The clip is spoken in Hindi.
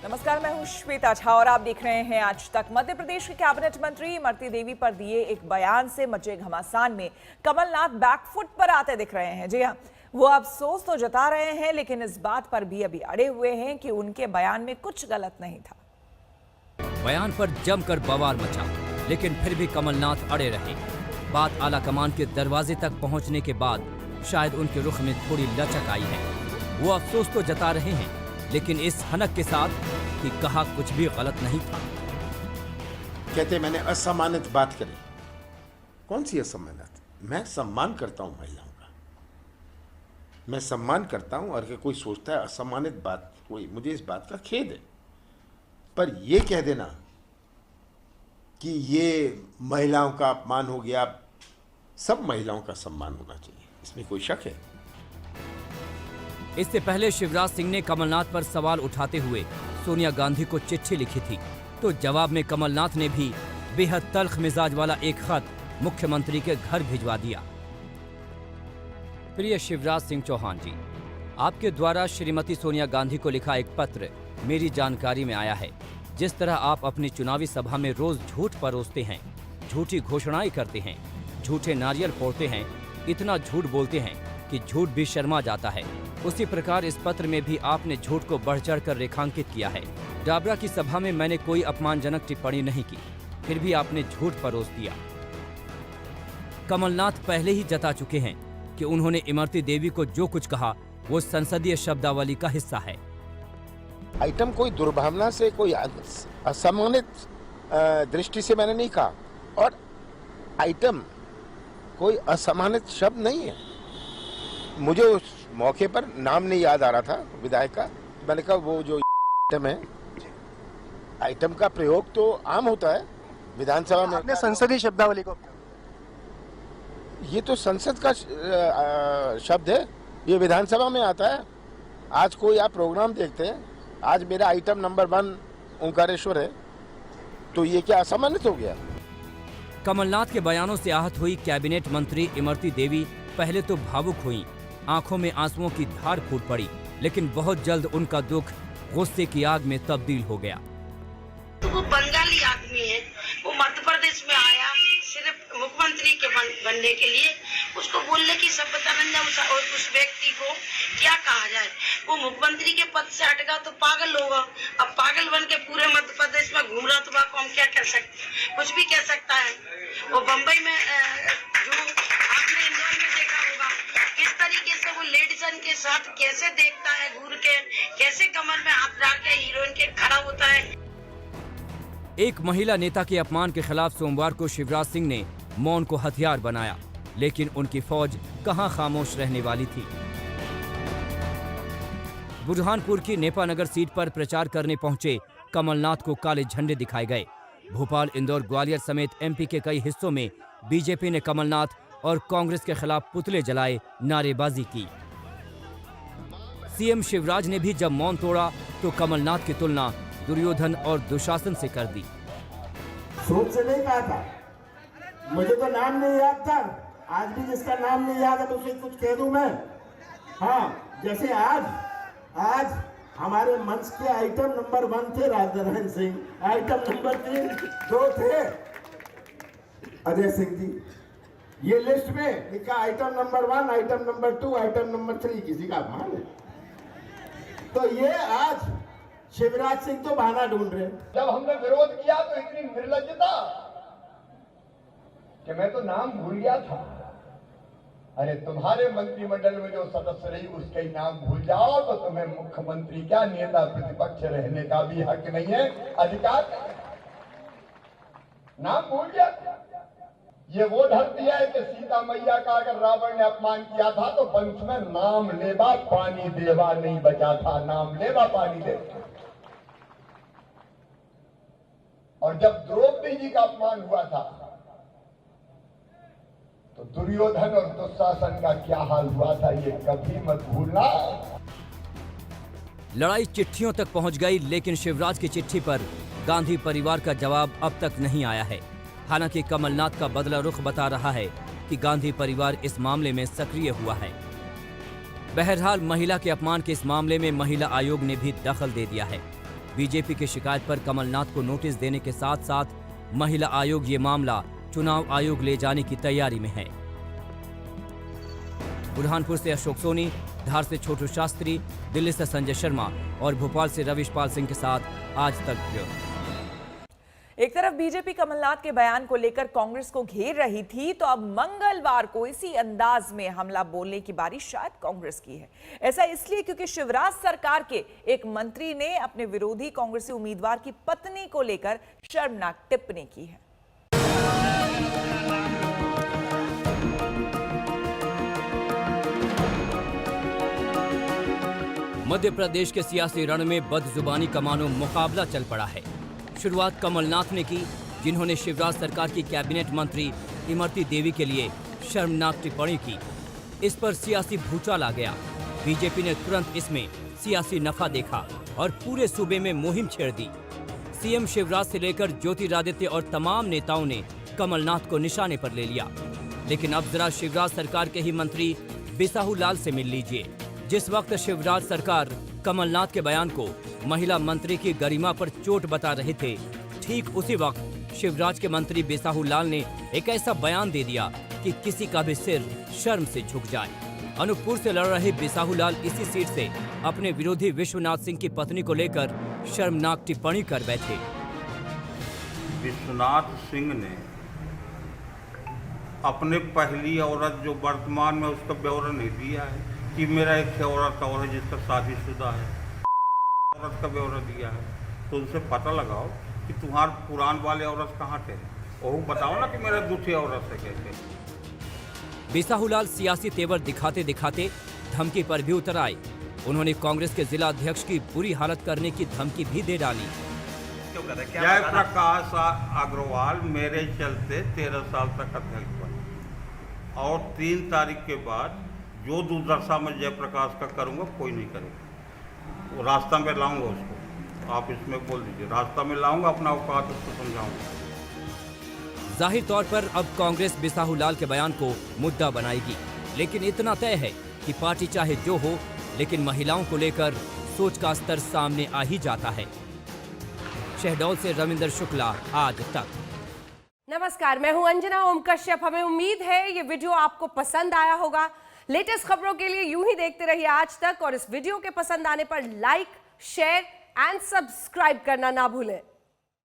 नमस्कार, मैं हूं श्वेता झा और आप देख रहे हैं आज तक। मध्य प्रदेश के कैबिनेट मंत्री इमरती देवी पर दिए एक बयान से मचे घमासान में कमलनाथ बैकफुट पर आते दिख रहे हैं। जी हां, वो अफसोस तो जता रहे हैं, लेकिन इस बात पर भी अभी अड़े हुए हैं कि उनके बयान में कुछ गलत नहीं था। बयान पर जमकर बवाल मचा, लेकिन फिर भी कमलनाथ अड़े रहे। बात आला कमान के दरवाजे तक पहुंचने के बाद शायद उनके रुख में थोड़ी लचक आई है। वो अफसोस तो जता रहे हैं, लेकिन इस हनक के साथ कि कहा कुछ भी गलत नहीं था। कहते मैंने असम्मानित बात करी। कौन सी असम्मानित? मैं सम्मान करता हूं महिलाओं का, मैं सम्मान करता हूं। और कोई सोचता है असम्मानित बात कोई, मुझे इस बात का खेद है। पर यह कह देना कि ये महिलाओं का अपमान हो गया, सब महिलाओं का सम्मान होना चाहिए, इसमें कोई शक है? इससे पहले शिवराज सिंह ने कमलनाथ पर सवाल उठाते हुए सोनिया गांधी को चिट्ठी लिखी थी, तो जवाब में कमलनाथ ने भी बेहद तल्ख मिजाज वाला एक खत मुख्यमंत्री के घर भिजवा दिया। प्रिय शिवराज सिंह चौहान जी, आपके द्वारा श्रीमती सोनिया गांधी को लिखा एक पत्र मेरी जानकारी में आया है। जिस तरह आप अपनी चुनावी सभा में रोज झूठ परोसते हैं, झूठी घोषणाएं करते हैं, झूठे नारियल फोड़ते हैं, इतना झूठ बोलते हैं कि झूठ भी शर्मा जाता है, उसी प्रकार इस पत्र में भी आपने झूठ को बढ़ चढ़कर रेखांकित किया है। डाबरा की सभा में मैंने कोई अपमानजनक टिप्पणी नहीं की, फिर भी आपने झूठ परोस दिया। कमलनाथ पहले ही जता चुके हैं कि उन्होंने इमरती देवी को जो कुछ कहा वो संसदीय शब्दावली का हिस्सा है। आइटम कोई दुर्भावना से, कोई असम्मानित दृष्टि से मैंने नहीं कहा, और आइटम कोई असम्मानित शब्द नहीं है। मुझे उस मौके पर नाम नहीं याद आ रहा था विधायक का, मैंने कहा वो जो आइटम है, आइटम का प्रयोग तो आम होता है विधानसभा में। आपने संसदीय शब्दावली को, ये तो संसद का शब्द है, ये विधानसभा में आता है। आज कोई आप प्रोग्राम देखते हैं, आज मेरा आइटम नंबर 1 ओंकारेश्वर है, तो ये क्या असम्मानित हो गया? कमलनाथ के बयानों से आहत हुई कैबिनेट मंत्री इमरती देवी पहले तो भावुक हुई, आंखों में आंसुओं की धार फूट पड़ी, लेकिन बहुत जल्द उनका दुख गुस्से की आग में तब्दील हो गया। तो वो बंगाली आदमी है, वो मध्य प्रदेश में आया सिर्फ मुख्यमंत्री के बनने के लिए। उसको बोलने की सभ्यता नहीं है, और उस व्यक्ति को क्या कहा जाए? वो मुख्यमंत्री के पद से हटेगा तो पागल होगा। अब पागल बन के पूरे मध्य प्रदेश में घूम रहा, तो हम क्या कर सकते? कुछ भी कह सकता है। वो बम्बई में जो आपने इंदौर में देखा होगा, किस तरीके से वो लेडीजन के साथ कैसे देखता है घूर के, कैसे कमर में हाथ डाल के हीरोइन के खड़ा होता है। एक महिला नेता के अपमान के खिलाफ सोमवार को शिवराज सिंह ने मौन को हथियार बनाया, लेकिन उनकी फौज कहां खामोश रहने वाली थी। बुरहानपुर की नेपानगर सीट पर प्रचार करने पहुंचे कमलनाथ को काले झंडे दिखाए गए। भोपाल, इंदौर, ग्वालियर समेत एमपी के कई हिस्सों में बीजेपी ने कमलनाथ और कांग्रेस के खिलाफ पुतले जलाए, नारेबाजी की। सीएम शिवराज ने भी जब मौन तोड़ा तो कमलनाथ की तुलना दुर्योधन और दुशासन से कर दी। सोच से नहीं कहा था, मुझे तो नाम नहीं याद था। आज भी जिसका नाम नहीं याद है तो उसे कुछ कह दूं मैं? हाँ, जैसे आज हमारे मंच के आइटम नंबर 1 थे राजनारायण सिंह, आइटम नंबर 3 2 थे अजय सिंह जी। ये लिस्ट में लिखा item number 1, item number 2, item number 3, किसी का अपमान है? तो ये आज शिवराज सिंह तो बहाना ढूंढ रहे। जब हमने विरोध किया तो इतनी निर्लज्जता कि मैं तो नाम भूल गया था। अरे तुम्हारे मंत्रिमंडल में जो सदस्य रही उसके ही नाम भूल जाओ तो तुम्हें मुख्यमंत्री क्या नेता प्रतिपक्ष रहने का भी हक नहीं है, अधिकार। नाम भूल गया। ये वो धरती है कि सीता मैया का अगर रावण ने अपमान किया था तो वंश में नाम लेवा पानी देवा नहीं बचा था, नाम लेवा पानी देवा। और जब द्रौपदी जी का अपमान हुआ था तो दुर्योधन और दुशासन का क्या हाल हुआ था, ये कभी मत भूलना। लड़ाई चिट्ठियों तक पहुंच गई, लेकिन शिवराज की चिट्ठी पर गांधी परिवार का जवाब अब तक नहीं आया है। हालांकि कमलनाथ का बदला रुख बता रहा है कि गांधी परिवार इस मामले में सक्रिय हुआ है। बहरहाल महिला के अपमान के इस मामले में महिला आयोग ने भी दखल दे दिया है। बीजेपी की शिकायत पर कमलनाथ को नोटिस देने के साथ साथ महिला आयोग ये मामला चुनाव आयोग ले जाने की तैयारी में है। बुरहानपुर से अशोक सोनी, धार से छोटू शास्त्री, दिल्ली से संजय शर्मा और भोपाल से रविशपाल सिंह के साथ आज तक ब्यूरो। एक तरफ बीजेपी कमलनाथ के बयान को लेकर कांग्रेस को घेर रही थी, तो अब मंगलवार को इसी अंदाज में हमला बोलने की बारी शायद कांग्रेस की है। ऐसा इसलिए क्योंकि शिवराज सरकार के एक मंत्री ने अपने विरोधी कांग्रेसी उम्मीदवार की पत्नी को लेकर शर्मनाक टिप्पणी की है। मध्य प्रदेश के सियासी रण में बदजुबानी का मानो मुकाबला चल पड़ा है। शुरुआत कमलनाथ ने की, जिन्होंने शिवराज सरकार की कैबिनेट मंत्री इमरती देवी के लिए शर्मनाक टिप्पणी की। इस पर सियासी भूचाल आ गया। बीजेपी ने तुरंत इसमें सियासी नफा देखा और पूरे सूबे में मुहिम छेड़ दी। सीएम शिवराज से लेकर ज्योतिरादित्य और तमाम नेताओं ने कमलनाथ को निशाने पर ले लिया। लेकिन अब जरा शिवराज सरकार के ही मंत्री बिसाहू लाल से मिल लीजिए। जिस वक्त शिवराज सरकार कमलनाथ के बयान को महिला मंत्री की गरिमा पर चोट बता रहे थे, ठीक उसी वक्त शिवराज के मंत्री बिसाहू लाल ने एक ऐसा बयान दे दिया कि किसी का भी सिर शर्म से झुक जाए। अनूपपुर से लड़ रहे बिसाहू लाल इसी सीट से अपने विरोधी विश्वनाथ सिंह की पत्नी को लेकर शर्मनाक टिप्पणी कर बैठे। विश्वनाथ सिंह ने अपने पहली औरत जो वर्तमान में उसका ब्यौरा नहीं दिया है कि मेरा एक औरत और है जिसका शादीशुदा है, औरत का ब्यौरा दिया है, तो उनसे पता लगाओ कि तुम्हारे पुरान वाले औरत कहाँ थे, वो बताओ ना कि मेरा दूसरी औरत है कैसे। बिसाहूलाल सियासी तेवर दिखाते दिखाते धमकी पर भी उतर आए। उन्होंने कांग्रेस के जिला अध्यक्ष की बुरी हालत करने की धमकी भी दे डाली। जयप्रकाश अग्रवाल मेरे चलते 13 साल तक अध्यक्ष बने और 3 तारीख के बाद जो दुर्दशा में जयप्रकाश का करूंगा कोई नहीं करेगा। वो रास्ता में लाऊंगा उसको, आप इसमें बोल दीजिए, रास्ता में लाऊंगा, अपना औकात उसको समझाऊंगा। जाहिर तौर पर अब कांग्रेस बिसाहूलाल के बयान को मुद्दा बनाएगी, लेकिन इतना तय है कि पार्टी चाहे जो हो, लेकिन महिलाओं को लेकर सोच का स्तर सामने आ ही जाता है। शहडोल से रविंदर शुक्ला, आज तक। नमस्कार, मैं हूं अंजना ओम कश्यप। हमें उम्मीद है ये वीडियो आपको पसंद आया होगा। लेटेस्ट खबरों के लिए यूं ही देखते रहिए आज तक, और इस वीडियो के पसंद आने पर लाइक, शेयर एंड सब्सक्राइब करना ना भूलें।